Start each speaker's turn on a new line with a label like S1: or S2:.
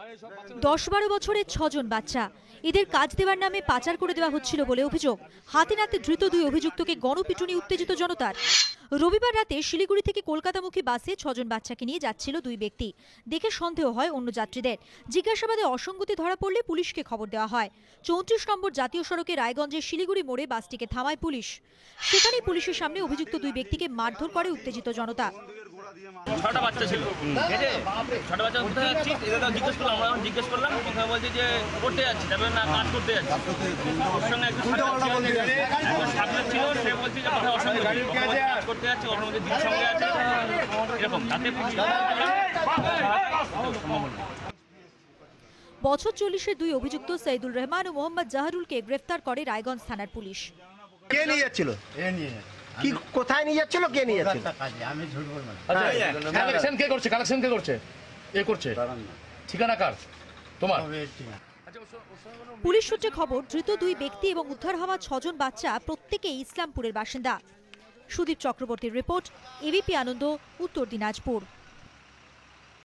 S1: 10-12 বছরের 6 জন বাচ্চা, এদের কাজ দেওয়ার নামে পাচার করে দেওয়া হচ্ছিল বলে অভিযোগ। হাতে নাতে ধৃত 2 অভিযুক্তকে গণপিটুনি উত্তেজিত জনতার। রবিবার রাতে শিলিগুড়ি থেকে কলকাতামুখী বাসে 6 জন বাচ্চাকে নিয়ে যাচ্ছিল 2 ব্যক্তি। দেখে সন্দেহ হয় অন্য যাত্রীদের। জিজ্ঞাসাবাদে অসঙ্গতি ধরা পড়লে পুলিশকে খবর দেওয়া হয়। 34 নম্বর জাতীয় সড়কে রায়গঞ্জের শিলিগুড়ি মোড়ে বাসটিকে থামায় পুলিশ। সেখানেই পুলিশের সামনে অভিযুক্ত 2 ব্যক্তিকে মারধর করে উত্তেজিত জনতা।
S2: 6টা বাচ্চা ছিল, ঠিক আছে? 6টা বাচ্চা কোথায় যাচ্ছি এটা জিজ্ঞেস করলাম, আমরা জিজ্ঞেস করলাম, কোথায় বলছি যে পড়তে যাচ্ছি, তারপরে না কাজ করতে যাচ্ছি। ওর সঙ্গে একজন সাথে ছিল, সে বলছে যে কোথায় অসঙ্গে কাজ করতে যাচ্ছি, ওর মধ্যে দিদির সঙ্গে আছে এরকম। তাতে
S1: বছর 40-এর 2 অভিযুক্ত সৈয়দুল রহমান ও মোহাম্মদ জাহারুলকে গ্রেফতার করে রায়গঞ্জ থানার পুলিশ।
S3: কে নিয়ে যাচ্ছিল? কি কোথায় নিয়ে যাচ্ছিল? কে নিয়ে যাচ্ছিল?
S4: আমি ঝুট বলবো না।
S5: কালেকশন কে করছে? কালেকশন কে করছে? এ করছে ঠিকানা কার? তোমার?
S1: পুলিশ সূত্রে খবর, ধৃত 2 ব্যক্তি এবং উদ্ধার হওয়া 6 জন বাচ্চা প্রত্যেকেই ইসলামপুরের বাসিন্দা। সুদীপ চক্রবর্তীর রিপোর্ট, এবিপি আনন্দ, উত্তর দিনাজপুর।